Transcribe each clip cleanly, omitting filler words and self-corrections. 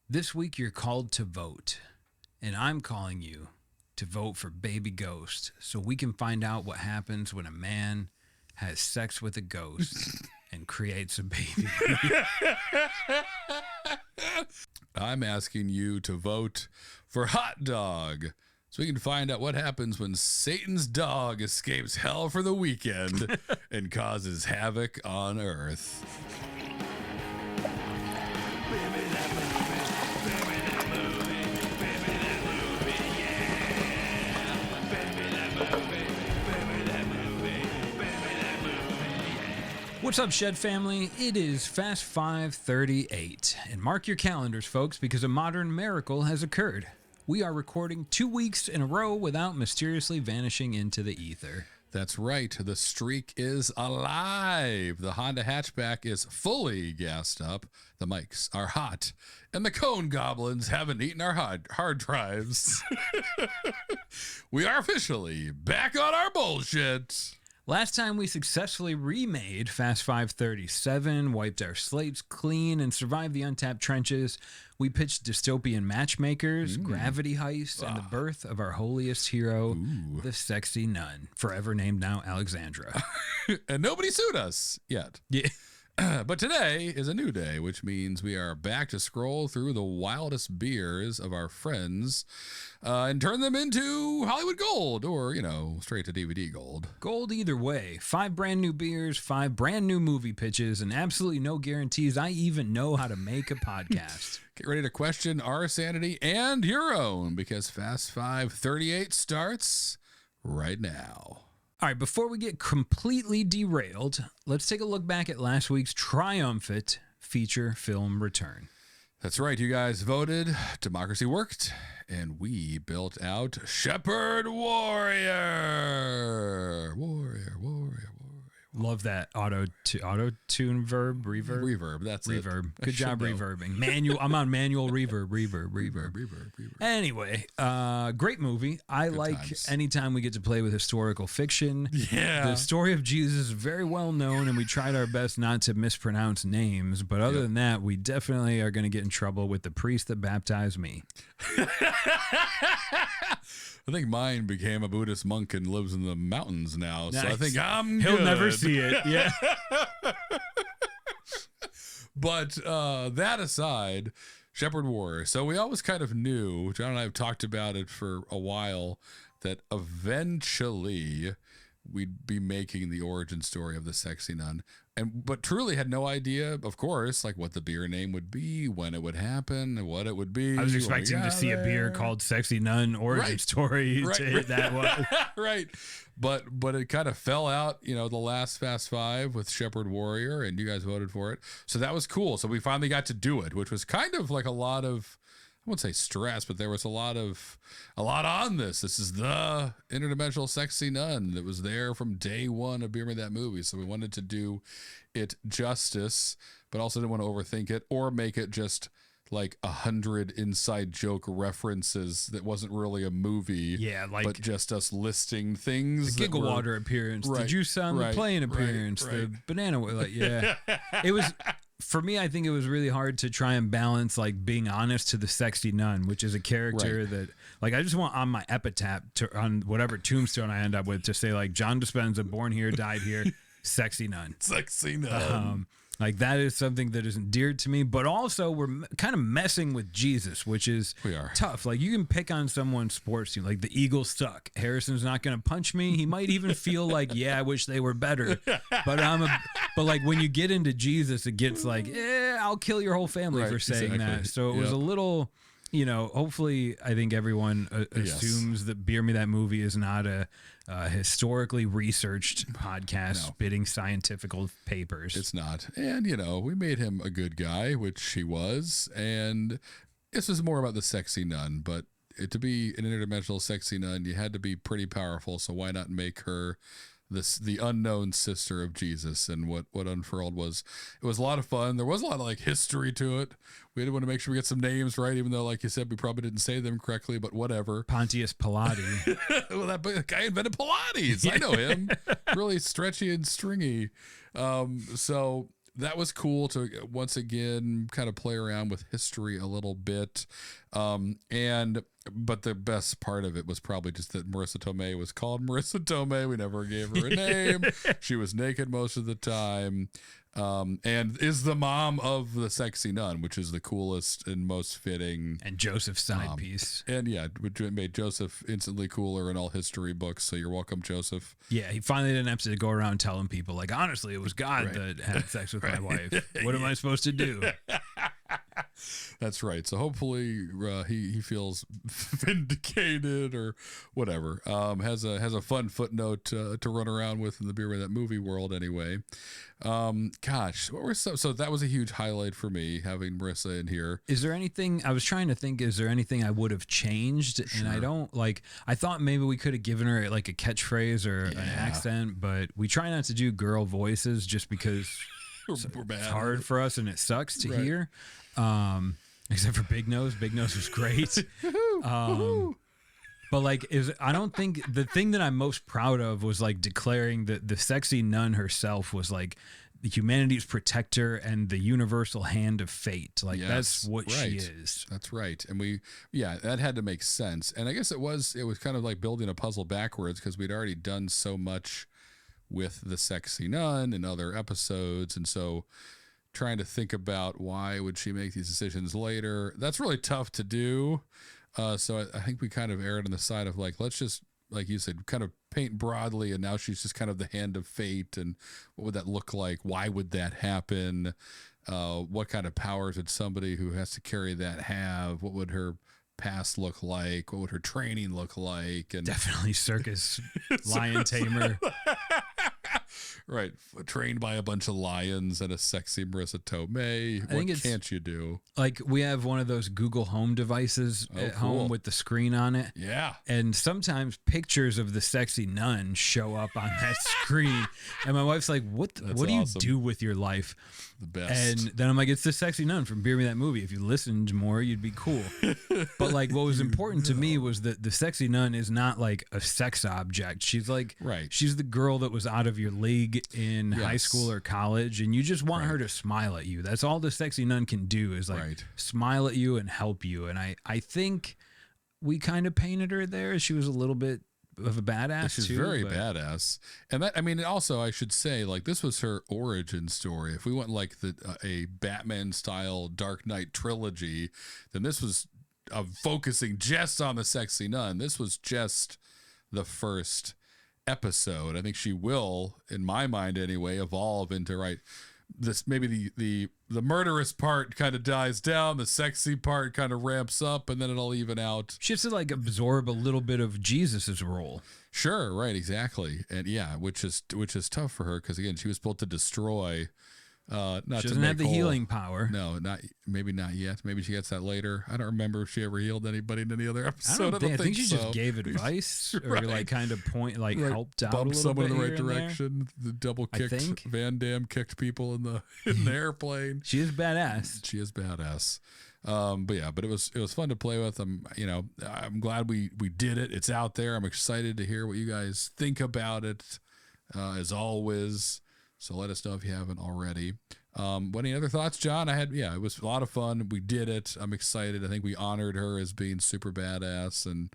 This week you're called to vote, and I'm calling you to vote for Baby Ghost so we can find out what happens when a man has sex with a ghost and creates a baby. I'm asking you to vote for Hot Dog so we can find out what happens when Satan's dog escapes hell for the weekend and causes havoc on Earth. What's up, Shed family? It is Fast 5:38, and mark your calendars, folks, because a modern miracle has occurred. We are recording 2 weeks in a row without mysteriously vanishing into the ether. That's right. The streak is alive. The Honda Hatchback is fully gassed up. The mics are hot. And the Cone Goblins haven't eaten our hard drives. We are officially back on our bullshit. Last time we successfully remade Fast 537, wiped our slates clean, and survived the Untappd trenches. We pitched dystopian matchmakers, gravity heist, and the birth of our holiest hero, the Sexy Nun, forever named now Alexandra. And nobody sued us yet. Yeah. But today is a new day, which means we are back to scroll through the wildest beers of our friends and turn them into Hollywood gold or, straight to DVD gold. Gold either way. 5 brand new beers, 5 brand new movie pitches, and absolutely no guarantees I even know how to make a podcast. Get ready to question our sanity and your own because Fast 538 starts right now. All right, before we get completely derailed, let's take a look back at last week's triumphant feature film return. That's right. You guys voted. Democracy worked. And we built out Shepherd Warrior. Warrior. Love that auto-tune verb, reverb. Reverb, that's reverb. it. Good job reverbing. I'm on manual reverb. Anyway, great movie. I Good like times. anytime we get to play with historical fiction. Yeah. The story of Jesus is very well known, and we tried our best not to mispronounce names. But other than that, we definitely are going to get in trouble with the priest that baptized me. I think mine became a Buddhist monk and lives in the mountains now. Nice. So I think He'll good. never see it. Yeah. But that aside, Shepherd Warrior. So we always kind of knew, John and I have talked about it for a while, that eventually we'd be making the origin story of the Sexy Nun. But truly had no idea, of course, like what the beer name would be, when it would happen, what it would be. I was expecting to see a beer called Sexy Nun origin story to hit that one. Right. But it kind of fell out, the last Fast Five with Shepherd Warrior, and you guys voted for it. So that was cool. So we finally got to do it, which was kind of like a lot of, I wouldn't say stress, but there was a lot on this. This is the interdimensional Sexy Nun that was there from day one of Beer Me That Movie. So we wanted to do it justice, but also didn't want to overthink it or make it just like 100 inside joke references that wasn't really a movie. Yeah, but just us listing things. The Giggle Water appearance, the Juice on the Plane appearance, the banana. It was. For me, I think it was really hard to try and balance like being honest to the Sexy Nun, which is a character that like I just want on my epitaph on whatever tombstone I end up with to say like John Dispenza, born here, died here, Sexy Nun. Sexy Nun. Like that is something that is endeared to me, but also we're kind of messing with Jesus, which is tough. Like you can pick on someone's sports team, like the Eagles suck. Harrison's not going to punch me. He might even feel like, I wish they were better. But like when you get into Jesus, it gets like, I'll kill your whole family for saying that. So it was a little, hopefully I think everyone assumes that Beer Me That Movie is not a historically researched podcast spitting scientific papers. It's not. And, we made him a good guy, which he was. And this was more about the Sexy Nun. But to be an interdimensional Sexy Nun, you had to be pretty powerful. So why not make her the unknown sister of Jesus? And what unfurled was, it was a lot of fun. There was a lot of like history to it. We did want to make sure we get some names right, even though, like you said, we probably didn't say them correctly, but whatever. Pontius Pilate. Well, that guy invented Pilates. I know him. Really stretchy and stringy. So that was cool to once again kind of play around with history a little bit. But the best part of it was probably just that Marissa Tomei was called Marissa Tomei. We never gave her a name. She was naked most of the time. And is the mom of the Sexy Nun, which is the coolest and most fitting. And Joseph's side piece. And yeah, which made Joseph instantly cooler in all history books. So you're welcome, Joseph. Yeah, he finally didn't have to go around telling people, like, honestly, it was God that had sex with my wife. What am I supposed to do? That's right. So hopefully he feels vindicated or whatever. Has a fun footnote to run around with in the Beer With That movie world anyway. Gosh, what were so that was a huge highlight for me having Marissa in here. Is there anything I was trying to think? Is there anything I would have changed? Sure. And I don't like. I thought maybe we could have given her like a catchphrice or an accent, but we try not to do girl voices just because it's hard for us and it sucks to hear. Except for Big Nose. Big Nose was great. But like, I don't think the thing that I'm most proud of was like declaring that the Sexy Nun herself was like the humanity's protector and the universal hand of fate. Like that's what she is. That's right. And that had to make sense. And I guess it was kind of like building a puzzle backwards because we'd already done so much with the Sexy Nun in other episodes. And so trying to think about why would she make these decisions later, that's really tough to do. So I think we kind of erred on the side of like, let's just, like you said, kind of paint broadly. And now she's just kind of the hand of fate. And what would that look like? Why would that happen? What kind of powers would somebody who has to carry that have? What would her past look like? What would her training look like? And definitely circus lion tamer. Right. Trained by a bunch of lions and a sexy Marissa Tomei. What can't you do? Like we have one of those Google Home devices at home with the screen on it. Yeah. And sometimes pictures of the Sexy Nun show up on that screen. And my wife's like, what do you do with your life? The best. And then I'm like, it's the Sexy Nun from Beer Me That Movie. If you listened more, you'd be cool. But like what was important to me was that the Sexy Nun is not like a sex object. She's like, she's the girl that was out of your league in high school or college, and you just want her to smile at you. That's all the Sexy Nun can do is like smile at you and help you. And I think we kind of painted her there. She was a little bit of a badass. She's very badass. And that, I mean, also I should say, like, this was her origin story. If we went like a Batman style Dark Knight trilogy, then this was focusing just on the Sexy Nun. This was just the first episode. I think she will, in my mind anyway, evolve into this. Maybe the murderous part kind of dies down, the sexy part kind of ramps up, and then it'll even out. She has to like absorb a little bit of Jesus's role. Sure, right, exactly, and which is tough for her because again, she was built to destroy. She doesn't have the healing power. No, maybe not yet. Maybe she gets that later. I don't remember if she ever healed anybody in any other episode. I think she just gave advice or like kind of helped out bumped a little someone bit in the right direction. The double kicked Van Damme kicked people in the airplane. She is badass. She is badass. But it was fun to play with. I'm glad we did it. It's out there. I'm excited to hear what you guys think about it. As always. So let us know if you haven't already. Any other thoughts, John? It was a lot of fun. We did it. I'm excited. I think we honored her as being super badass, and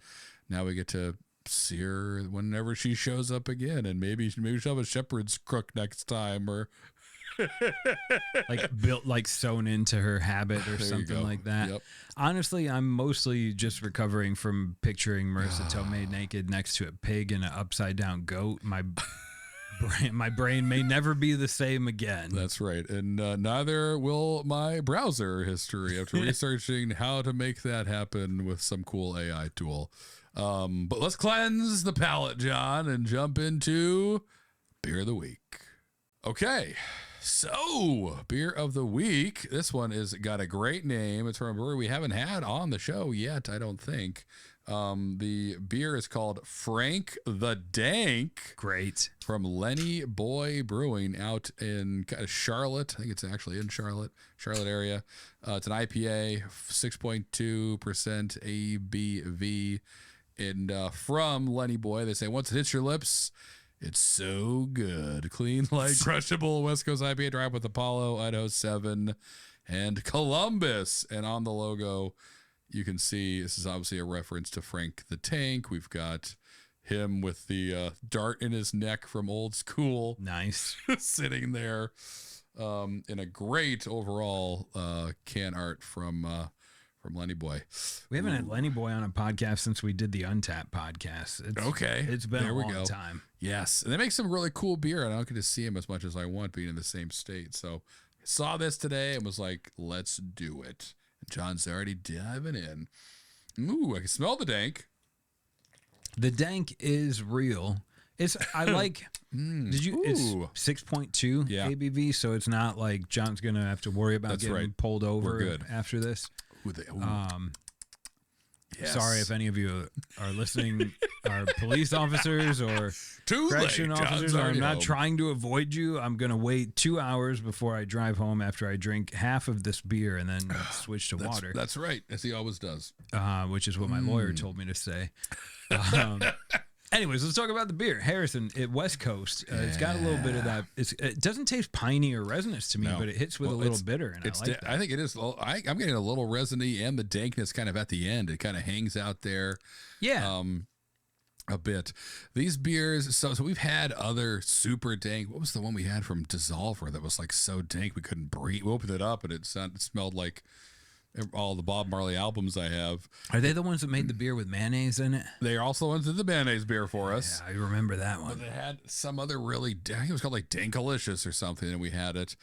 now we get to see her whenever she shows up again, and maybe she'll have a shepherd's crook next time, or like built like sewn into her habit or something like that. Yep. Honestly, I'm mostly just recovering from picturing Marissa Tomei naked next to a pig and an upside down goat. My brain may never be the same again. That's right. And neither will my browser history after researching how to make that happen with some cool AI tool. But let's cleanse the palate, John, and jump into Beer of the Week. Okay. So, Beer of the Week. This one is got a great name. It's from a brewery we haven't had on the show yet, I don't think. The beer is called Frank the Dank. Great. From Lenny Boy Brewing out in Charlotte. I think it's actually in Charlotte area. It's an IPA, 6.2% ABV. And from Lenny Boy, they say, once it hits your lips, It's so good. Clean, light, crushable West Coast IPA drive with Apollo, Idaho 7, and Columbus. And on the logo, you can see this is obviously a reference to Frank the Tank. We've got him with the dart in his neck from Old School. Nice. Sitting there in a great overall can art from Lenny Boy. We haven't had Lenny Boy on a podcast since we did the Untappd podcast. It's been a long time. Yes. And they make some really cool beer. And I don't get to see him as much as I want being in the same state. So I saw this today and was like, let's do it. And John's already diving in. Ooh, I can smell the dank. The dank is real. I like. Did you? It's 6.2 ABV, so it's not like John's gonna have to worry about getting pulled over after this. Yes. Sorry if any of you are listening, are police officers or correction officers. I'm not trying to avoid you. I'm gonna wait 2 hours before I drive home after I drink half of this beer and then switch to water. That's right, as he always does. Which is what my lawyer told me to say. Anyways, let's talk about the beer. Harrison, at West Coast, it's got a little bit of that. It doesn't taste piney or resinous to me, but it hits with a little bitter, and I like that. I think it is. I'm getting a little resiny and the dankness kind of at the end. It kind of hangs out there. Yeah. A bit. These beers, so we've had other super dank. What was the one we had from Dissolver that was like so dank we couldn't breathe? We opened it up and it smelled like all the Bob Marley albums I have. Are they the ones that made the beer with mayonnaise in it? They are also the ones that did the mayonnaise beer for us. Yeah, I remember that one. But they had some other really, I think it was called like Dankalicious or something, and we had it.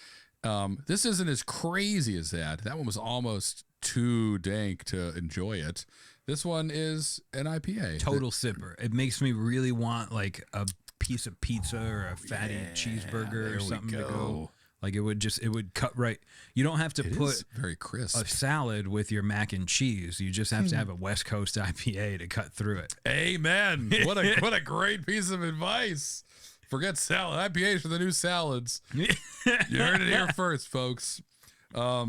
This isn't as crazy as that. That one was almost too dank to enjoy it. This one is an IPA. Total sipper. It makes me really want like a piece of pizza or a fatty cheeseburger or something to go. Like it would cut right. You don't have to put very crisp a salad with your mac and cheese. You just have to have a West Coast IPA to cut through it. Amen. What a great piece of advice. Forget salad. IPAs are the new salads. You heard it here first, folks. So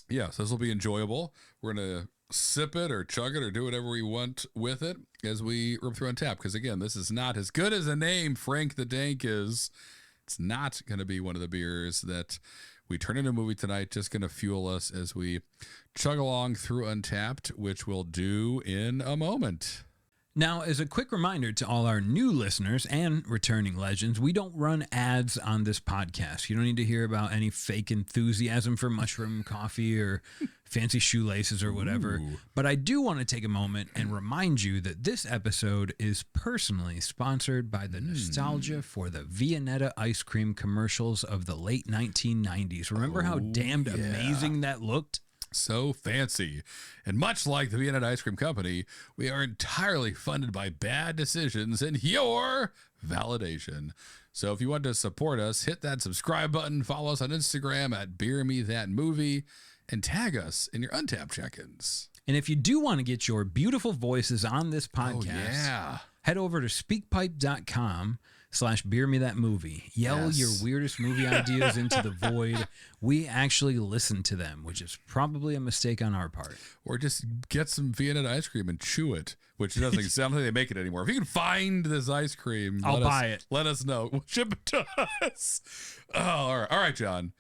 this will be enjoyable. We're gonna sip it or chug it or do whatever we want with it as we rip through Untappd. Because again, this is not as good as a name Frank the Dank is. It's not going to be one of the beers that we turn into a movie tonight, just going to fuel us as we chug along through Untappd, which we'll do in a moment. Now, as a quick reminder to all our new listeners and returning legends, we don't run ads on this podcast. You don't need to hear about any fake enthusiasm for mushroom coffee or fancy shoelaces or whatever. Ooh. But I do want to take a moment and remind you that this episode is personally sponsored by the nostalgia for the Viennetta ice cream commercials of the late 1990s. Remember how damned amazing that looked? So fancy. And much like the Viennetta Ice Cream Company, we are entirely funded by bad decisions and your validation. So if you want to support us, hit that subscribe button, follow us on Instagram at BeerMeThatMovie, and tag us in your Untappd check-ins. And if you do want to get your beautiful voices on this podcast, head over to speakpipe.com/BeerMeThatMovie. Yell your weirdest movie ideas into the void. We actually listen to them, which is probably a mistake on our part. Or just get some Viennetta ice cream and chew it, which doesn't sound like they make it anymore. If you can find this ice cream, I'll buy it. Let us know. We'll ship it to us. Oh, all right, John.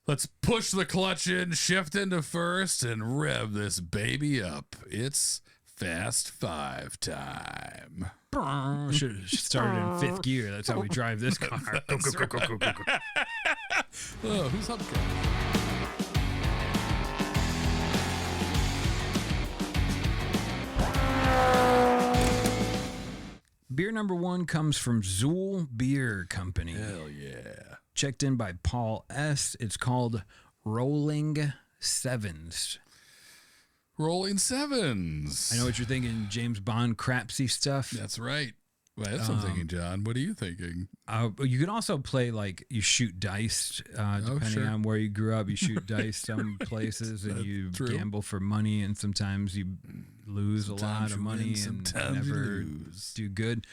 Let's push the clutch in, shift into first, and rev this baby up. It's Fast Five time. Should have started in fifth gear. That's how we drive this car. Go. Oh, who's up? Beer number one comes from Zuul Beer Company. Hell yeah. Checked in by Paul S. It's called Rolling Sevens. Rolling Sevens. I know what you're thinking, James Bond crapsy stuff. That's right. Well, that's what I'm thinking, John. What are you thinking? You can also play like you shoot dice, depending on where you grew up. You shoot dice some places, and you gamble for money, and sometimes you lose a lot of money and never do good.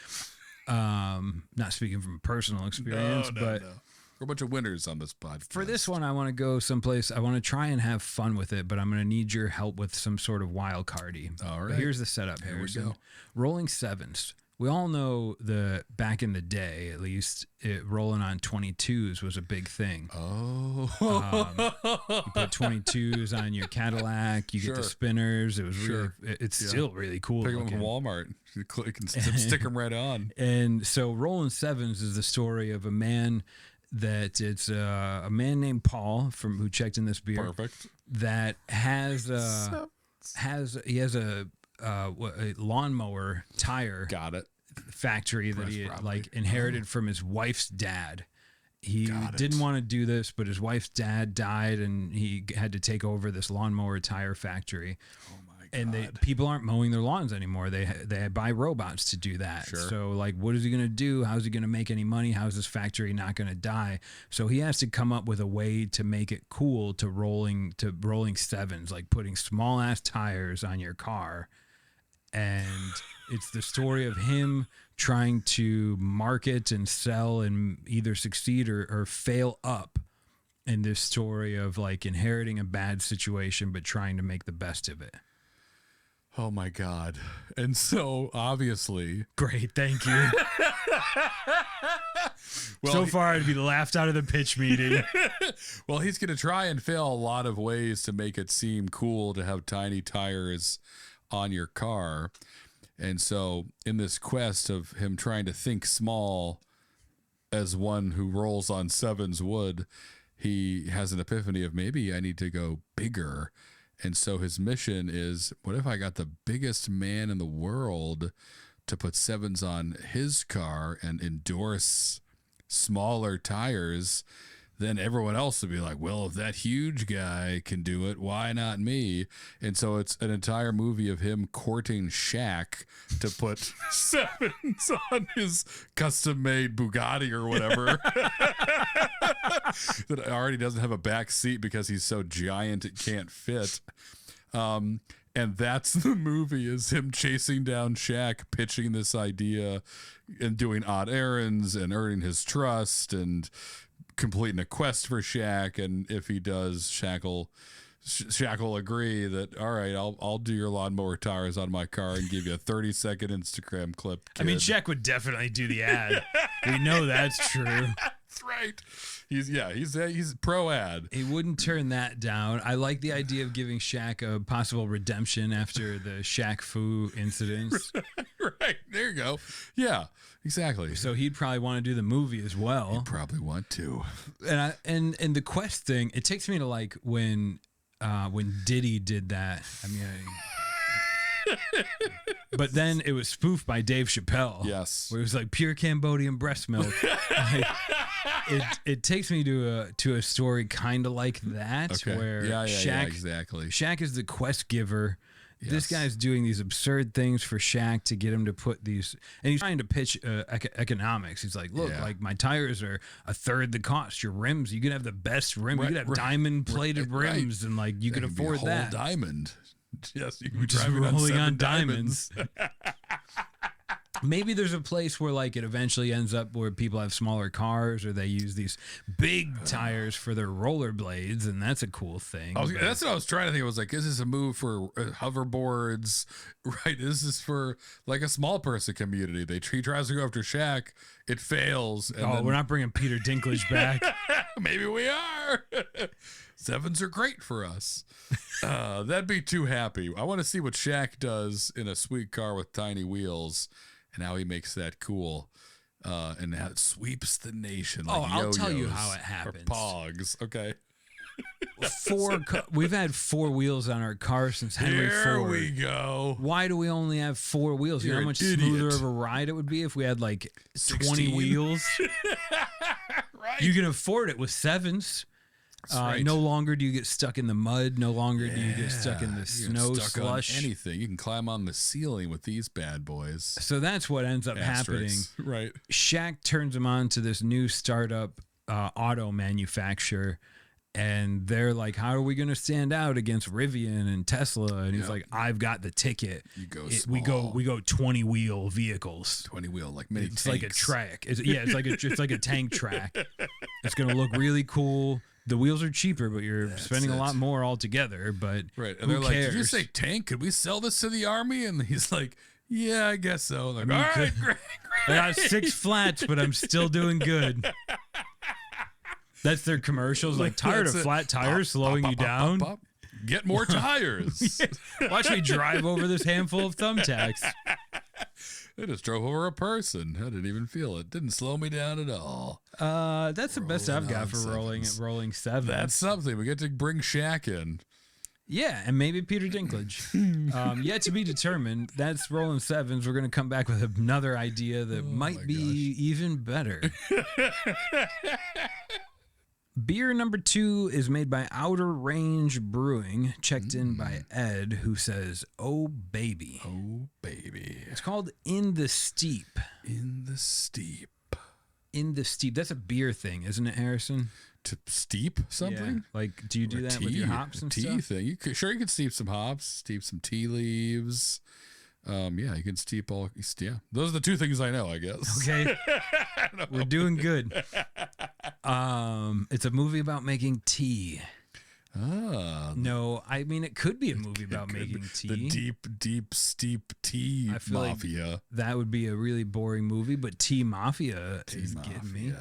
Not speaking from personal experience, but we're a bunch of winners on this podcast. For this one, I want to go someplace. I want to try and have fun with it, but I'm going to need your help with some sort of wild cardy. All right. But here's the setup, Harrison. Here we go. Rolling Sevens. we all know the back in the day, at least, rolling on 22s was a big thing. Oh, you put 22s on your Cadillac, you get the spinners. It was really, it's still really cool. Pick them from Walmart. You can stick them right on. And so Rolling Sevens is the story of a man that it's a man named Paul who checked in this beer. Perfect. That has a lawnmower tire. Got it. Factory that he had, inherited from his wife's dad. He didn't want to do this, but his wife's dad died, and he had to take over this lawnmower tire factory. Oh my God! And people aren't mowing their lawns anymore. They buy robots to do that. Sure. So what is he going to do? How's he going to make any money? How's this factory not going to die? So he has to come up with a way to make it cool to rolling sevens, like putting small ass tires on your car. And it's the story of him trying to market and sell and either succeed or fail up in this story of inheriting a bad situation but trying to make the best of it. Oh my God. And so obviously. Great, thank you. Well, so far I'd be laughed out of the pitch meeting. Well, he's going to try and fail a lot of ways to make it seem cool to have tiny tires on your car. And so in this quest of him trying to think small as one who rolls on sevens would, he has an epiphany of maybe I need to go bigger. And so his mission is, what if I got the biggest man in the world to put sevens on his car and endorse smaller tires? Then everyone else would be like, well, if that huge guy can do it, why not me? And so it's an entire movie of him courting Shaq to put sevens on his custom-made Bugatti or whatever that already doesn't have a back seat because he's so giant it can't fit. And that's the movie, is him chasing down Shaq, pitching this idea and doing odd errands and earning his trust and completing a quest for Shaq. And if he does, Shaq will agree that, all right, I'll do your lawnmower tires on my car and give you a 30-second Instagram clip, kid. I mean, Shaq would definitely do the ad. We know that's true. That's right. He's pro ad. He wouldn't turn that down. I like the idea of giving Shaq a possible redemption after the Shaq Fu incidents. Right. There you go. Yeah, exactly. So he'd probably want to do the movie as well. He'd probably want to. And the quest thing, it takes me to when Diddy did that. I mean, but then it was spoofed by Dave Chappelle. Yes. Where it was like pure Cambodian breast milk. It takes me to a story kind of like that, where Shaq, exactly. Shaq is the quest giver. Yes. This guy's doing these absurd things for Shaq to get him to put these, and he's trying to pitch economics. He's like, look, my tires are a third the cost. Your rims, you can have the best rim. You could have diamond plated rims, and you could afford that. Diamond. Yes, you can be just rolling on diamonds. Maybe there's a place where it eventually ends up where people have smaller cars, or they use these big tires for their rollerblades, and that's a cool thing. That's what I was trying to think. I was like, is this a move for hoverboards? Right? Is this for a small person community? He tries to go after Shaq, it fails. And we're not bringing Peter Dinklage back. Maybe we are. Sevens are great for us. That'd be too happy. I want to see what Shaq does in a sweet car with tiny wheels, and how he makes that cool, and how it sweeps the nation. I'll tell you how it happens. Or Pogs. Okay. We've had 4 wheels on our car since Henry Ford. Here we go. Why do we only have 4 wheels? You know how much smoother of a ride it would be if we had 20 wheels? Right. You can afford it with sevens. Right. No longer do you get stuck in the mud. No longer do you get stuck in the snow, slush. On anything. You can climb on the ceiling with these bad boys. So that's what ends up happening. Right. Shaq turns him on to this new startup auto manufacturer. And they're like, how are we going to stand out against Rivian and Tesla? And he's like, I've got the ticket. You go small. We go 20-wheel vehicles. 20-wheel, like mini tanks. It's like a track. It's like a tank track. It's going to look really cool. The wheels are cheaper, but you're spending a lot more altogether. But right. And they're like, did you say tank? Could we sell this to the army? And he's like, Yeah, I guess so. Like, all right, great. I got 6 flats, but I'm still doing good. That's their commercials. Like, tired of flat tires slowing you down? Pop. Get more tires. Watch me drive over this handful of thumbtacks. I just drove over a person. I didn't even feel it. Didn't slow me down at all. That's the best I've got for rolling sevens. That's something. We get to bring Shaq in. Yeah, and maybe Peter Dinklage. Yet to be determined. That's rolling sevens. We're going to come back with another idea that might be even better. Beer number 2 is made by Outer Range Brewing, checked in by Ed, who says, "Oh, baby." Oh, baby. It's called In the Steep. In the Steep. In the Steep. That's a beer thing, isn't it, Harrison? To steep something? Yeah. Like, do you do that with your hops and stuff? Thing. You can steep some hops, steep some tea leaves. Yeah, you can steep all. Yeah, those are the 2 things I know, I guess. Okay, we're doing good. It's a movie about making tea. No, I mean it could be a movie about making tea. The deep, steep tea mafia. Like that would be a really boring movie, but tea mafia is getting me.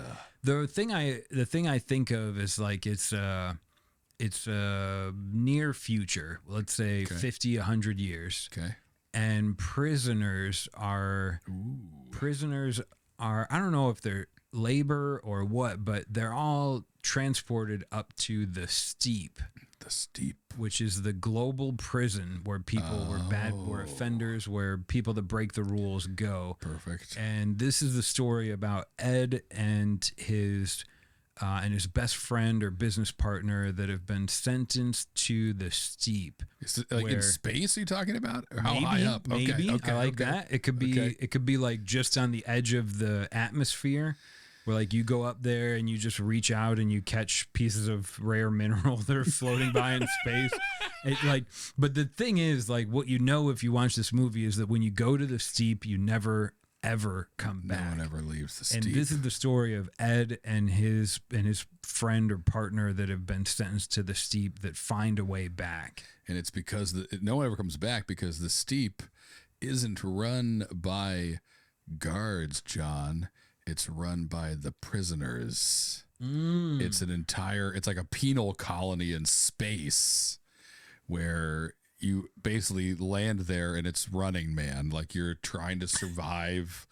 The thing I think of is like it's near future. Let's say 50, 100 years. Okay. And prisoners are I don't know if they're labor or what, but they're all transported up to the Steep. The Steep, which is the global prison where people were offenders, where people that break the rules go. Perfect. And this is the story about Ed and his best friend or business partner that have been sentenced to the Steep. Is it like in space are you talking about? Or how high up? Maybe. Okay, I like that. It could be like just on the edge of the atmosphere, where like you go up there and you just reach out and you catch pieces of rare mineral that are floating by in space. But the thing is, like, what you know if you watch this movie is that when you go to the Steep, you never ever come back. No one ever leaves the Steep. And this is the story of Ed and his friend or partner that have been sentenced to the Steep that find a way back. And it's because no one ever comes back because the Steep isn't run by guards, John. It's run by the prisoners. It's like a penal colony in space where you basically land there and it's Running Man. Like you're trying to survive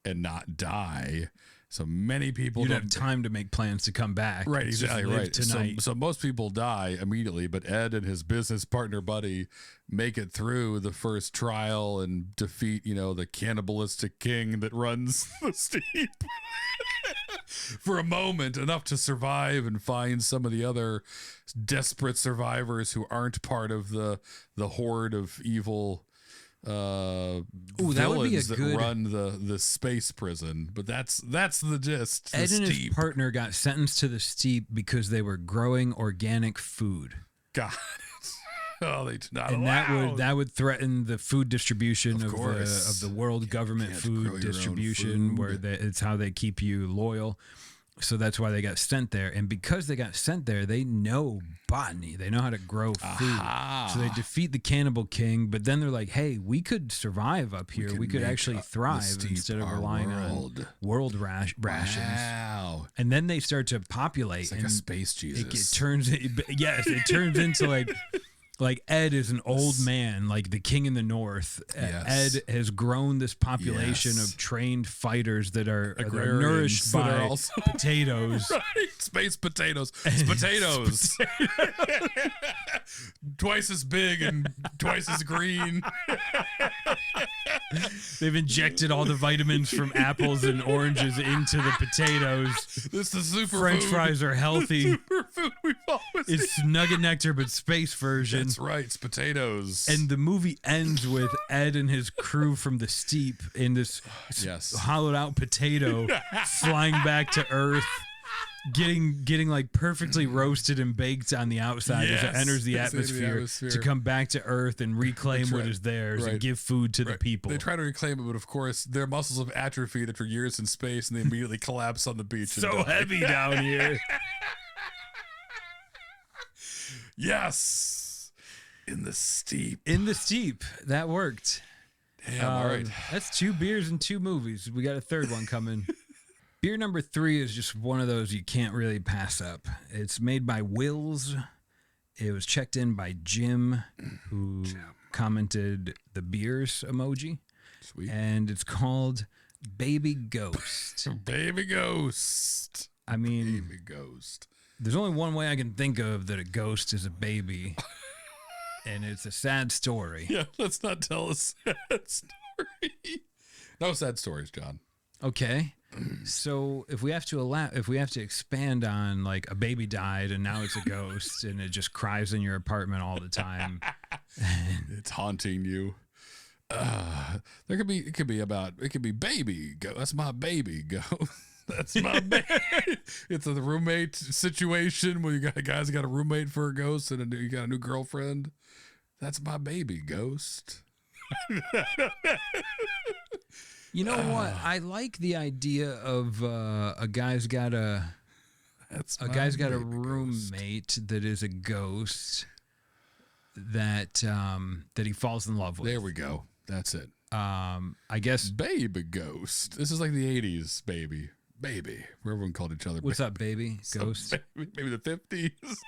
and not die. So many people don't have time to make plans to come back. Right, exactly right. Tonight. So most people die immediately, but Ed and his business partner buddy make it through the first trial and defeat, the cannibalistic king that runs the Steep for a moment, enough to survive and find some of the other desperate survivors who aren't part of the horde of evil villains that run the space prison. But that's the gist. Ed and his partner got sentenced to the Steep because they were growing organic food. God. Oh, they did not and allow. that would threaten the food distribution of the world government food distribution, where it's how they keep you loyal. So that's why they got sent there. And because they got sent there, they know botany. They know how to grow food. So they defeat the cannibal king, but then they're like, hey, we could survive up here. We could actually thrive instead of relying on world rations. Wow. And then they start to populate. It's like a space Jesus. It turns into like Ed is an old man, like the king in the north. Yes. Ed has grown this population of trained fighters that are nourished by potatoes. Right. Space potatoes. It's potatoes. Twice as big and twice as green. They've injected all the vitamins from apples and oranges into the potatoes. This is super French food. fries are healthy. Super food we've always It's Nugget Nectar, but space version. That's right. It's potatoes. And the movie ends with Ed and his crew from the Steep in this hollowed out potato flying back to Earth, getting like perfectly roasted and baked on the outside as it enters the atmosphere to come back to Earth and reclaim what is theirs and give food to the people. They try to reclaim it, but of course their muscles have atrophied after years in space, and they immediately collapse on the beach. So heavy down here. Yes. In the Steep. In the Steep. That worked. Yeah, all right. That's 2 beers and 2 movies. We got a third one coming. Beer number 3 is just one of those you can't really pass up. It's made by Wills. It was checked in by Jim, who commented the beers emoji. Sweet. And it's called Baby Ghost. Baby Ghost. I mean, Baby Ghost. There's only one way I can think of that a ghost is a baby. And it's a sad story. Yeah, let's not tell a sad story. No sad stories, John. Okay. So if we have to expand on like a baby died and now it's a ghost and it just cries in your apartment all the time. It's haunting you. It could be baby go. That's my baby go. That's my baby. It's the roommate situation where you got a guy's got a roommate for a ghost and you got a new girlfriend. That's my baby ghost. You know what? I like the idea of a guy's got a roommate that is a ghost that he falls in love with. There we go. That's it. I guess baby ghost. This is like the 80s, baby, where everyone called each other. What's up, baby ghost? Maybe the 50s.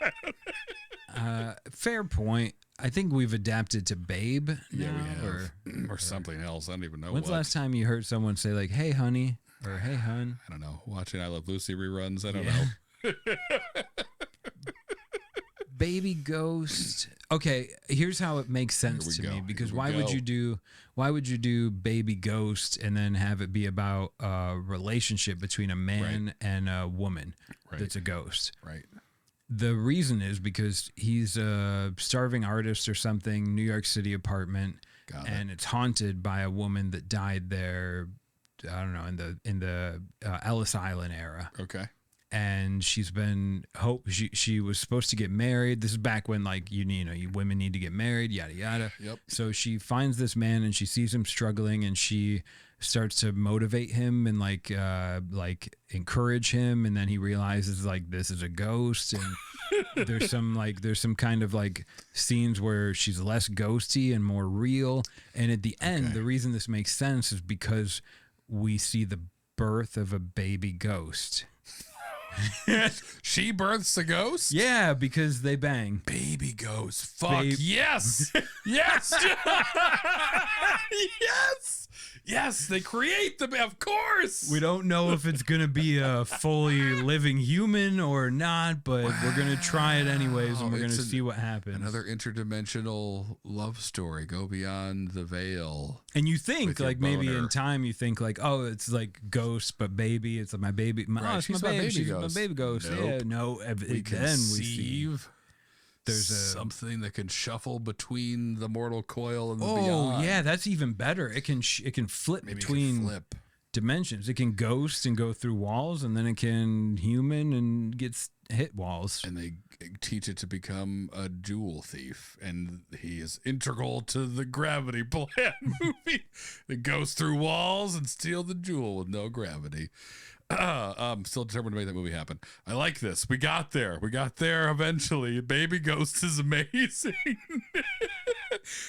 Fair point. I think we've adapted to babe now, we have. Or something else. I don't even know. When's the last time you heard someone say like, "Hey, honey," or "Hey, hun"? I don't know. Watching I Love Lucy reruns. I don't know. Baby ghost. Okay, here's how it makes sense to me, because why would you do baby ghost and then have it be about a relationship between a man and a woman that's a ghost? Right. The reason is because he's a starving artist or something, New York City apartment, and it's haunted by a woman that died there. I don't know, in the Ellis Island era. Okay. And she's been she was supposed to get married. This is back when like women need to get married, yada yada. Yep. So she finds this man and she sees him struggling and she starts to motivate him and like encourage him, and then he realizes like this is a ghost, and there's some kind of like scenes where she's less ghosty and more real. And at the end, the reason this makes sense is because we see the birth of a baby ghost. She births a ghost? Yeah, because they bang. Baby ghost. Fuck. Yes. Yes. Yes. Yes. They create the, of course. We don't know if it's going to be a fully living human or not, but we're going to try it anyways, and we're going to see what happens. Another interdimensional love story. Go beyond the veil. And you think, like, maybe in time, you think, like, oh, it's like ghost, but baby. It's like my baby. She's my baby. She's my baby ghost. Nope. Yeah, no. We conceive. There's something that can shuffle between the mortal coil and the beyond. Oh, yeah, that's even better. It can flip between dimensions. It can ghost and go through walls, and then it can human and gets hit walls. And they teach it to become a jewel thief, and he is integral to the Gravity Plan movie. It goes through walls and steal the jewel with no gravity. I'm still determined to make that movie happen. I like this. We got there. We got there eventually. Baby Ghost is amazing.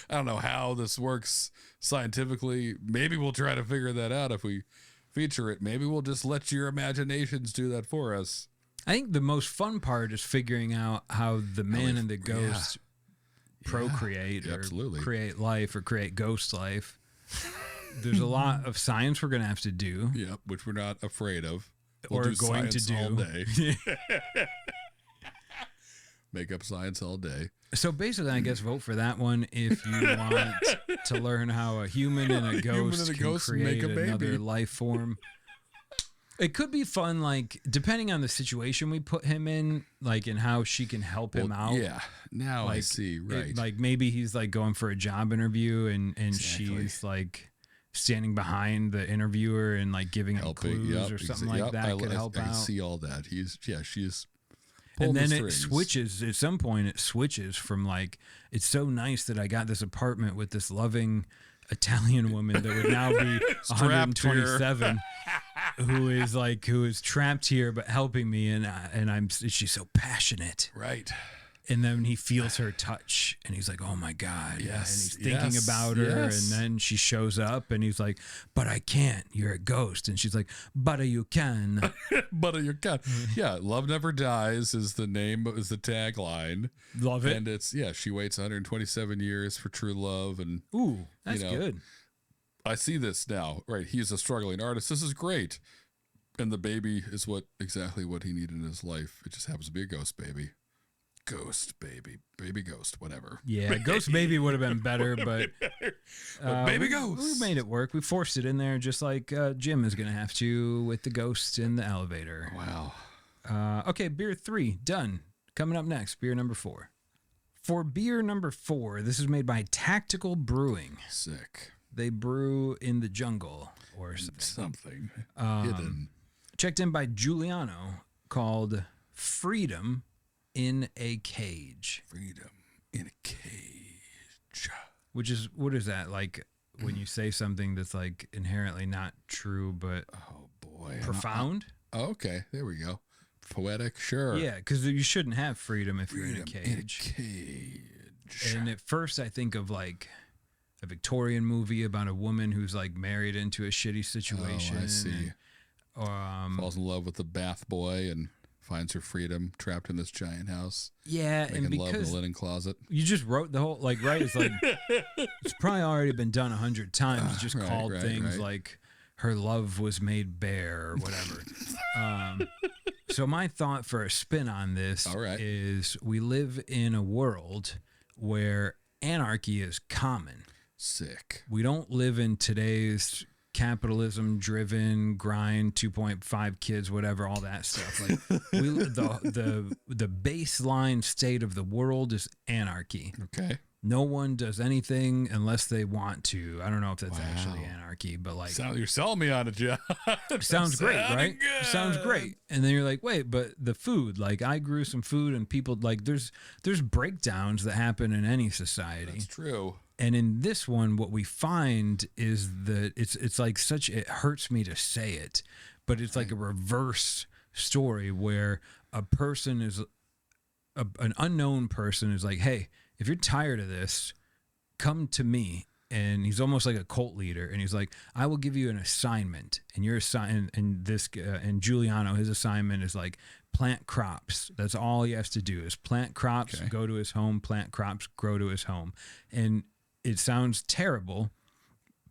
I don't know how this works scientifically. Maybe we'll try to figure that out if we feature it. Maybe we'll just let your imaginations do that for us. I think the most fun part is figuring out how the man and the ghost procreate or create life or create ghost life. There's a lot of science we're going to have to do. Yep, which we're not afraid of. We'll do going to do all day. Make up science all day. So basically, I guess vote for that one if you want to learn how a human and a ghost can create another life form. It could be fun, like, depending on the situation we put him in, like, and how she can help him out. Yeah, now I see, right. Like, maybe he's, like, going for a job interview, and she's, like, standing behind the interviewer and, like, giving him clues or something like that could help out. I can see all that. She's and then it switches. At some point, it switches from, like, it's so nice that I got this apartment with this loving Italian woman that would now be 127 who is trapped here but helping me, and she's so passionate, right? And then he feels her touch and he's like, oh my God. Yes. And he's thinking about her. Yes. And then she shows up and he's like, but I can't. You're a ghost. And she's like, but you can. But you can. Yeah. Love never dies is the tagline. Love it. And it's, she waits 127 years for true love. And ooh, that's good. I see this now, right? He's a struggling artist. This is great. And the baby is exactly what he needed in his life. It just happens to be a ghost baby. Ghost baby, baby ghost, whatever. Yeah, ghost baby would have been better, but baby ghost. We made it work. We forced it in there, just like Jim is going to have to with the ghost in the elevator. Wow. Okay, beer 3 done. Coming up next, beer number 4. For beer number 4, this is made by Tactical Brewing. Sick. They brew in the jungle or something hidden. Checked in by Giuliano, called Freedom in a Cage. Freedom in a cage. Which is, what is that like when you say something that's like inherently not true, but profound? Okay, there we go. Poetic, sure. Yeah, because you shouldn't have freedom if you're in a In a cage. cage. And at first I think of like a Victorian movie about a woman who's like married into a shitty situation. Oh, I see. Falls in love with the bath boy and finds her freedom trapped in this giant house. Yeah, making and love in because the linen closet. you just wrote the whole, like, right? It's like, it's probably already been done 100 times. It's just called things like her love was made bare or whatever. So my thought for a spin on this is we live in a world where anarchy is common. Sick. We don't live in today's capitalism driven grind 2.5 kids, whatever, all that stuff. Like the baseline state of the world is anarchy. Okay. No one does anything unless they want to. I don't know if that's actually anarchy, but like, you're selling me on it, John. Sounds great, right? Good. Sounds great. And then you're like, wait, but the food, like I grew some food and people like there's breakdowns that happen in any society. That's true. And in this one, what we find is that it's like it hurts me to say it, but it's like a reverse story where a person is an unknown person is like, hey, if you're tired of this, come to me. And he's almost like a cult leader. And he's like, I will give you an assignment. And your and Giuliano, his assignment is like plant crops. That's all he has to do is plant crops, go to his home, plant crops, grow to his home. And it sounds terrible,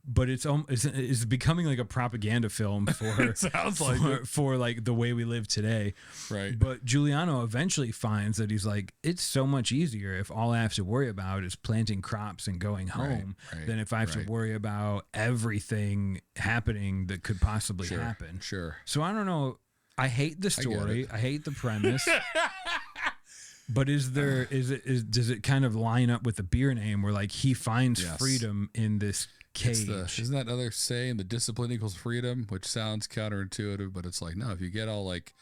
but it's becoming like a propaganda film for it sounds like for like the way we live today. Right. But Giuliano eventually finds that he's like, it's so much easier if all I have to worry about is planting crops and going home than if I have to worry about everything happening that could possibly happen. Sure. So I don't know. I hate the story. I hate the premise. But does it kind of line up with the beer name where like he finds freedom in this cage? Isn't that other saying, the discipline equals freedom, which sounds counterintuitive, but it's like, no, if you get all like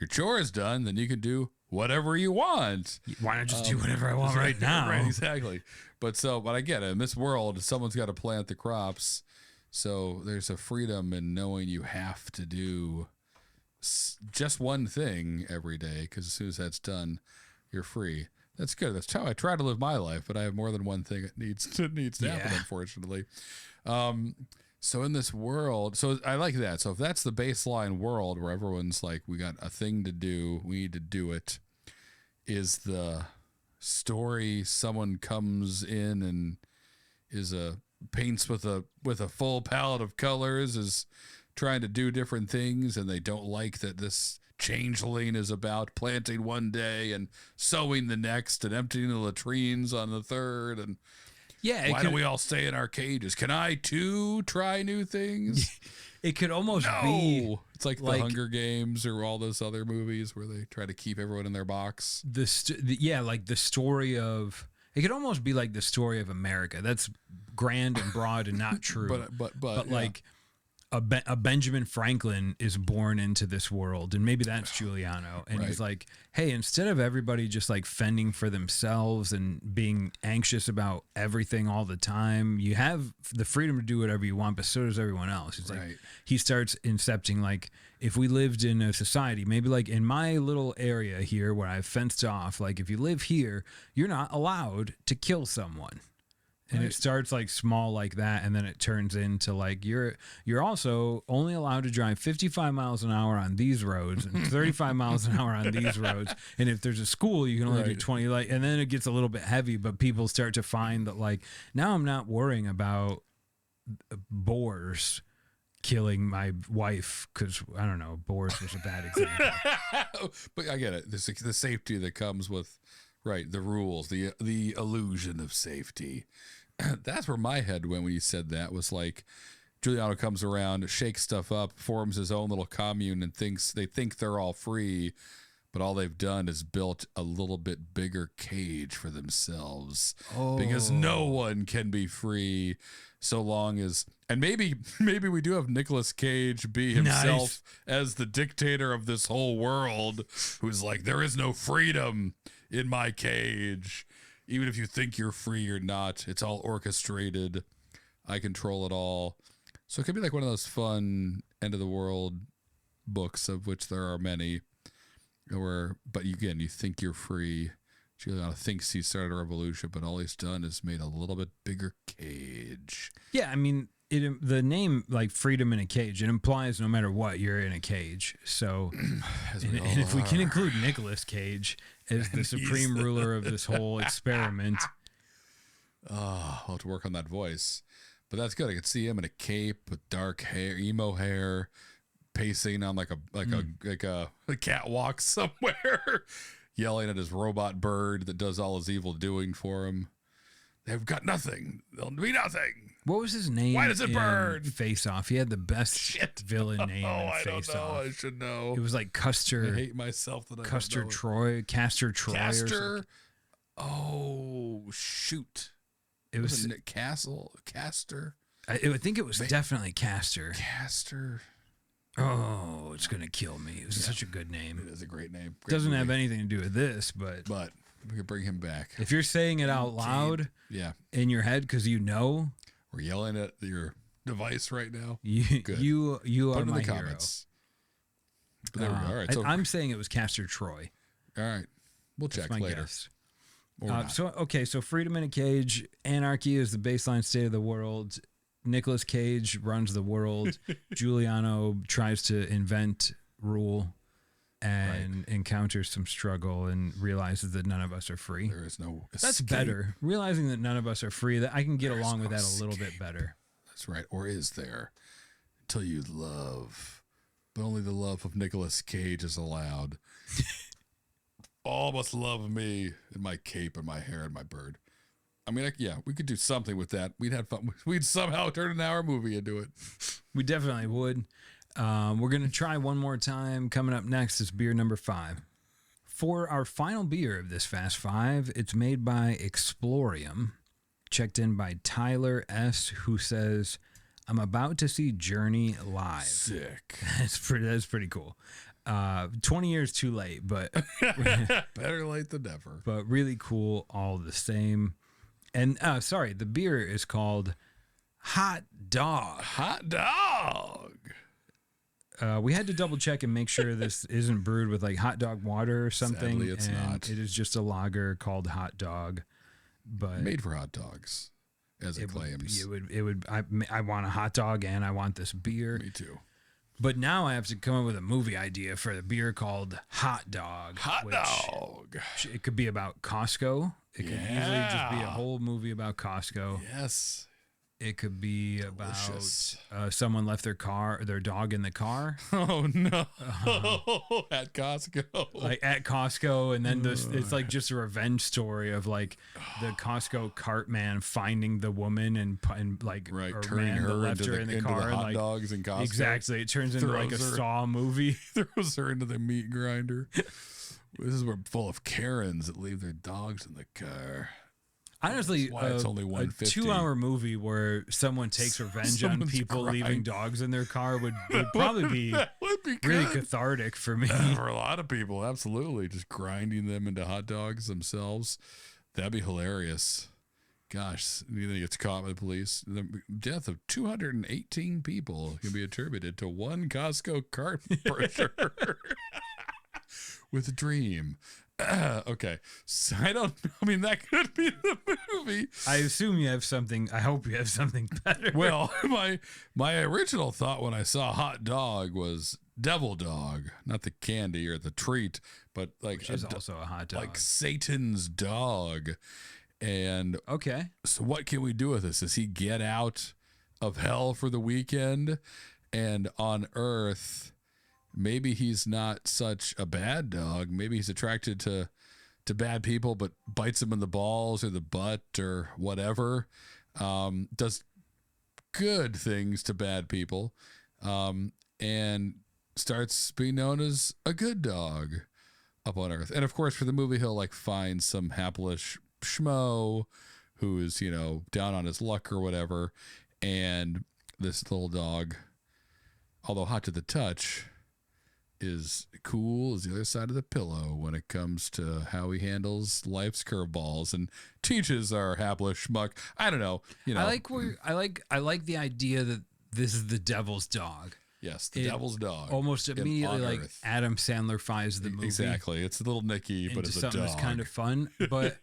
your chores done, then you can do whatever you want. Why not just do whatever I want right now? Right, exactly. But I get it. In this world, someone's got to plant the crops. So there's a freedom in knowing you have to do just one thing every day, because as soon as that's done, you're free. That's good. That's how I try to live my life, but I have more than one thing that needs to happen, unfortunately. So in this world, so I like that. So if that's the baseline world where everyone's like, we got a thing to do, we need to do it, is the story someone comes in and paints with a full palette of colors, is trying to do different things, and they don't like that this changeling is about planting one day and sowing the next and emptying the latrines on the third, and why don't we all stay in our cages? Can I too try new things? It could almost be it's like the Hunger Games or all those other movies where they try to keep everyone in their box. Like the story of, it could almost be like the story of America. That's grand and broad and not true. but like a Benjamin Franklin is born into this world, and maybe that's Giuliano, and he's like, hey, instead of everybody just like fending for themselves and being anxious about everything all the time, you have the freedom to do whatever you want, but so does everyone else. It's like he starts incepting, like, if we lived in a society, maybe like in my little area here where I've fenced off, like if you live here, you're not allowed to kill someone. And it starts like small like that, and then it turns into like you're also only allowed to drive 55 miles an hour on these roads and 35 miles an hour on these roads. And if there's a school, you can only do 20. Like, and then it gets a little bit heavy, but people start to find that like now I'm not worrying about boars killing my wife because I don't know, boars was a bad example. But I get it. The safety that comes with the rules, the illusion of safety. That's where my head went when you said that, was like Giuliano comes around, shakes stuff up, forms his own little commune, and they think they're all free, but all they've done is built a little bit bigger cage for themselves. Because no one can be free so long as, and maybe we do have Nicolas Cage be himself as the dictator of this whole world, who's like, there is no freedom in my cage. Even if you think you're free, you're not. It's all orchestrated. I control it all. So it could be like one of those fun end of the world books, of which there are many, but again, you think you're free. Giuliano thinks he started a revolution, but all he's done is made a little bit bigger cage. Yeah, I mean, the name, like freedom in a cage, it implies no matter what, you're in a cage. So, and if we can include Nicolas Cage as the supreme ruler of this whole experiment. I'll have to work on that voice. But that's good. I could see him in a cape with dark hair, emo hair, pacing on like a catwalk somewhere, yelling at his robot bird that does all his evil doing for him. They've got nothing. They'll be nothing. What was his name? Why does it burn? Face Off. He had the best villain name in Face Off. I should know. It was like Custer. I hate myself that I Custer don't know. Troy. Castor Troy. Castor. Oh, shoot. It was Wasn't it Castor. I think it was definitely Castor. Castor. Oh, it's gonna kill me. It was such a good name. It is a great name. It doesn't have anything to do with this, but we could bring him back. If you're saying it out loud, in your head, because you know, we're yelling at your device right now. You Put are in my the hero. comments. But there we go. All right, I'm saying it was Castor Troy. All right, we'll check later. Guess. So freedom in a cage, anarchy is the baseline state of the world. Nicolas Cage runs the world. Giuliano tries to invent rule and encounters some struggle and realizes that none of us are free. There is no escape. That's better. Realizing that none of us are free, that I can get along with that a little bit better. That's right. Or is there? Until you love. But only the love of Nicolas Cage is allowed. All must love me and my cape and my hair and my bird. I mean, we could do something with that. We'd have fun. We'd somehow turn an hour movie into it. We definitely would. We're going to try one more time. Coming up next is beer number 5. For our final beer of this Fast 5, it's made by Explorium, checked in by Tyler S., who says, I'm about to see Journey live. Sick. That's pretty cool. 20 years too late, but better late than never. But really cool all the same. And the beer is called Hot Dog. Hot Dog. We had to double check and make sure this isn't brewed with like hot dog water or something. Sadly, it's not. It is just a lager called Hot Dog, but made for hot dogs, as it claims. It would. I want a hot dog and I want this beer. Me too. But now I have to come up with a movie idea for the beer called Hot Dog. Hot Dog. It could be about Costco. It could easily just be a whole movie about Costco. Yes. It could be delicious. About someone left their dog in the car. Oh no! At Costco, like at Costco, and then it's like just a revenge story of like the Costco cart man finding the woman and like turning her left her in the car the and hot like dogs in Costco. Exactly, it turns into like a Saw movie. Throws her into the meat grinder. This is where full of Karens that leave their dogs in the car. Honestly, That's why it's only a 150. 2-hour movie where someone takes revenge on Someone's people crying. leaving dogs in their car would probably be, That would be really good. cathartic for me. For a lot of people, absolutely. Just grinding them into hot dogs themselves. That'd be hilarious. Gosh, you think he gets caught by the police? The death of 218 people can be attributed to one Costco cart pusher with a dream. Okay, so I mean, that could be the movie. I assume you have something. I hope you have something better. Well, my original thought when I saw hot dog was devil dog, not the candy or the treat, but like Which is also a hot dog. like Satan's dog. And okay, so what can we do with this? Does he get out of hell for the weekend? And on Earth, maybe he's not such a bad dog. Maybe he's attracted to bad people, but bites them in the balls or the butt or whatever. Does good things to bad people, and starts being known as a good dog up on Earth. And of course, for the movie, he'll like find some hapless schmo who is, you know, down on his luck or whatever. And this little dog, although hot to the touch, is cool as the other side of the pillow when it comes to how he handles life's curveballs and teaches our hapless schmuck. I don't know. You know, I like the idea that this is the devil's dog. Yes, the devil's dog. Almost immediately, like Earth. Adam Sandler finds the movie. Exactly. It's a little Nicky, but it's a something dog. that's kind of fun. But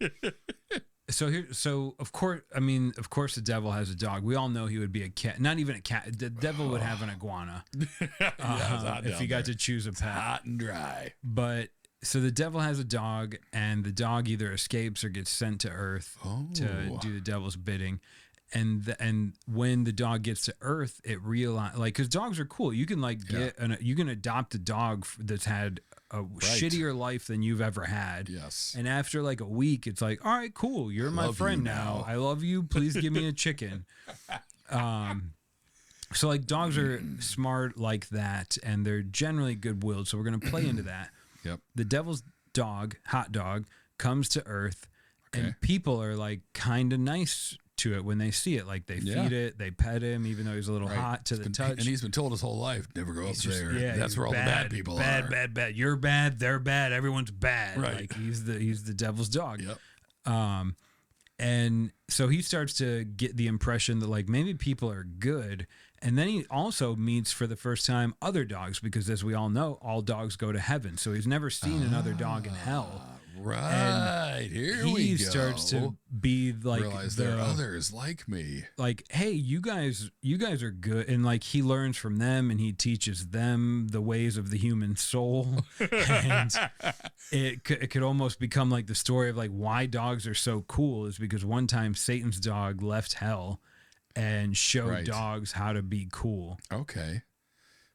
so of course, the devil has a dog. We all know he would be a cat. Not even a cat. The devil would have an iguana if he got to choose a pet. Hot and dry. But so the devil has a dog, and the dog either escapes or gets sent to Earth to do the devil's bidding. And when the dog gets to Earth, it realizes, like, because dogs are cool. You can you can adopt a dog that's had a shittier life than you've ever had. Yes. And after like a week, it's like, all right, cool. You're my friend now. I love you. Please give me a chicken. So like dogs are smart like that, and they're generally good-willed. So we're going to play into that. Yep. The devil's dog, hot dog, comes to Earth, and people are like kind of nice to it when they see it. Like they feed it, they pet him, even though he's a little hot to the touch. And he's been told his whole life, never go up there. Yeah, that's where all bad, the bad people are. Bad. You're bad. They're bad. Everyone's bad. Right. Like he's the devil's dog. Yep. And so he starts to get the impression that like maybe people are good. And then he also meets for the first time other dogs, because as we all know, all dogs go to heaven. So he's never seen another dog in hell. Right. And here we go. He starts to be like, realize there are others like me. Like, hey, you guys are good. And like he learns from them, and he teaches them the ways of the human soul. And it could almost become like the story of like why dogs are so cool is because one time Satan's dog left hell and showed dogs how to be cool. Okay.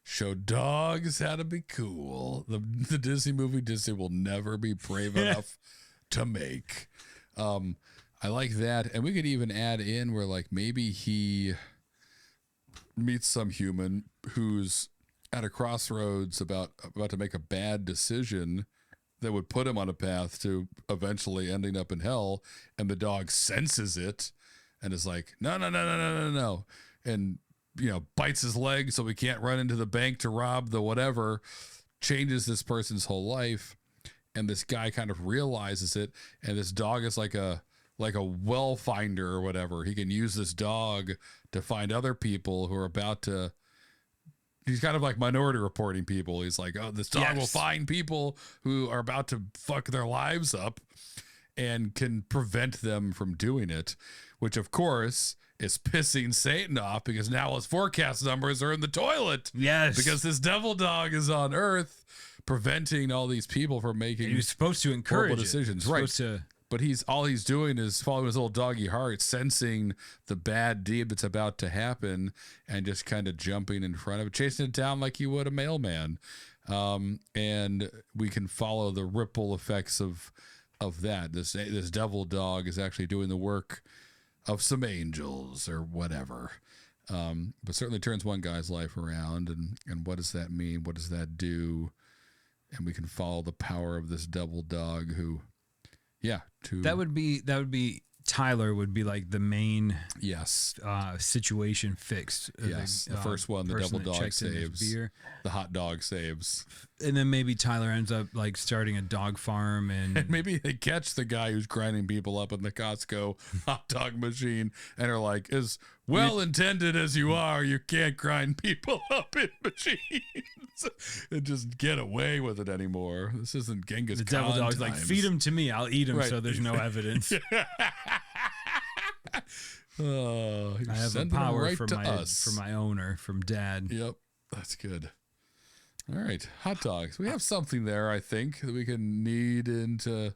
Show dogs how to be cool. The Disney movie Disney will never be brave enough to make. I like that. And we could even add in where like maybe he meets some human who's at a crossroads about to make a bad decision that would put him on a path to eventually ending up in hell. And the dog senses it and is like, no. And you know, bites his leg so he can't run into the bank to rob the whatever, changes this person's whole life. And this guy kind of realizes it. And this dog is like a well finder or whatever. He can use this dog to find other people who are about to, he's kind of like Minority Reporting people. He's like, oh, this dog will find people who are about to fuck their lives up and can prevent them from doing it, which of course is pissing Satan off because now his forecast numbers are in the toilet. Yes. Because this devil dog is on Earth preventing all these people from making and he was supposed to encourage decisions. Right. But all he's doing is following his little doggy heart, sensing the bad deed that's about to happen and just kind of jumping in front of it, chasing it down like you would a mailman. And we can follow the ripple effects of that. This devil dog is actually doing the work of some angels or whatever. But certainly turns one guy's life around. And what does that mean? What does that do? And we can follow the power of this devil dog who, that would be Tyler would be like the main yes situation fixed. Yes, the first one, the double dog saves. Beer. The hot dog saves. And then maybe Tyler ends up like starting a dog farm and maybe they catch the guy who's grinding people up in the Costco hot dog machine and are like, as well intended as you are, you can't grind people up in machines and just get away with it anymore. This isn't Genghis Khan. The devil dog's times. like, feed him to me, I'll eat him, Right. so there's no evidence. I have a power for my owner, from Dad. Yep, that's good. All right, hot dogs. We have something there, I think, that we can knead into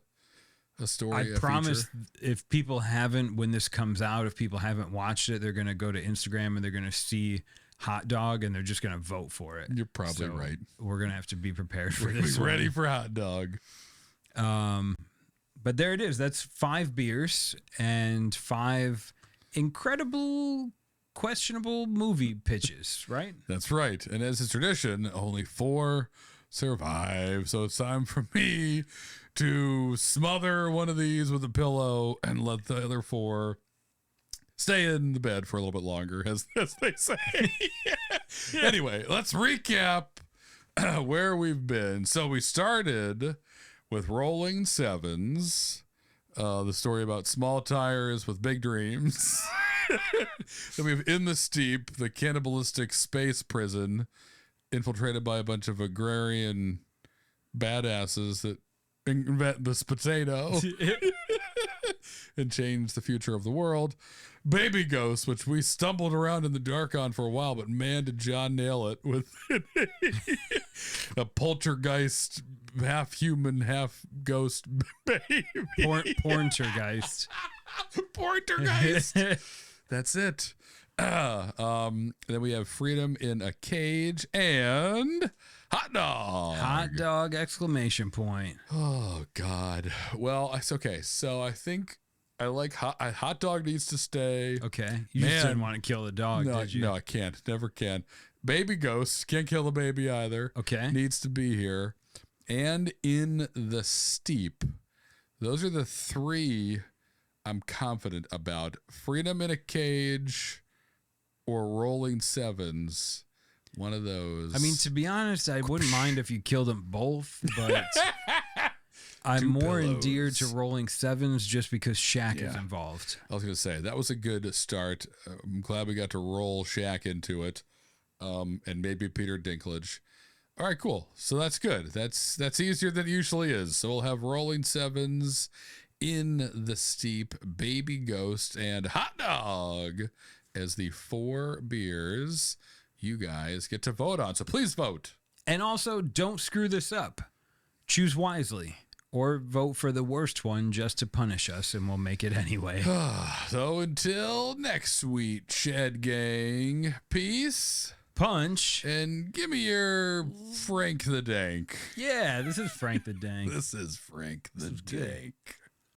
a story. I promise if people haven't, when this comes out, if people haven't watched it, they're going to go to Instagram and they're going to see hot dog and they're just going to vote for it. You're probably right. We're going to have to be prepared for this. Be ready for hot dog. But there it is. That's 5 beers and 5 incredible, questionable movie pitches, right? That's right. And as is tradition, only 4 survive. So it's time for me to smother one of these with a pillow and let the other 4 stay in the bed for a little bit longer, as they say. Anyway, let's recap where we've been. So we started with Rolling Sevens, the story about small tires with big dreams. Then we have In the Steep, the cannibalistic space prison infiltrated by a bunch of agrarian badasses that invent this potato and change the future of the world. Baby Ghost, which we stumbled around in the dark on for a while, but man, did John nail it with a poltergeist, half human, half ghost baby. Porntergeist. Porntergeist. That's it. Then we have Freedom in a Cage and Hot Dog. Hot dog, exclamation point. Oh, God. Well, it's okay. So I think I like hot dog needs to stay. Okay. You just didn't want to kill the dog, did you? No, I can't. Never can. Baby Ghost, can't kill the baby either. Okay. Needs to be here. And In the Steep. Those are the 3 I'm confident about. Freedom in a Cage or Rolling Sevens. One of those. I mean, to be honest, I wouldn't mind if you killed them both, but I'm more endeared to Rolling Sevens just because Shaq is involved. I was going to say, that was a good start. I'm glad we got to roll Shaq into it, and maybe Peter Dinklage. All right, cool. So that's good. That's easier than it usually is. So we'll have Rolling Sevens, In the Steep, Baby Ghost, and Hot Dog as the 4 beers you guys get to vote on. So please vote. And also, don't screw this up. Choose wisely. Or vote for the worst one just to punish us, and we'll make it anyway. So until next week, Shed Gang, peace. Punch. And give me your Frank the Dank. Yeah, this is Frank the Dank. This is Frank the Dank.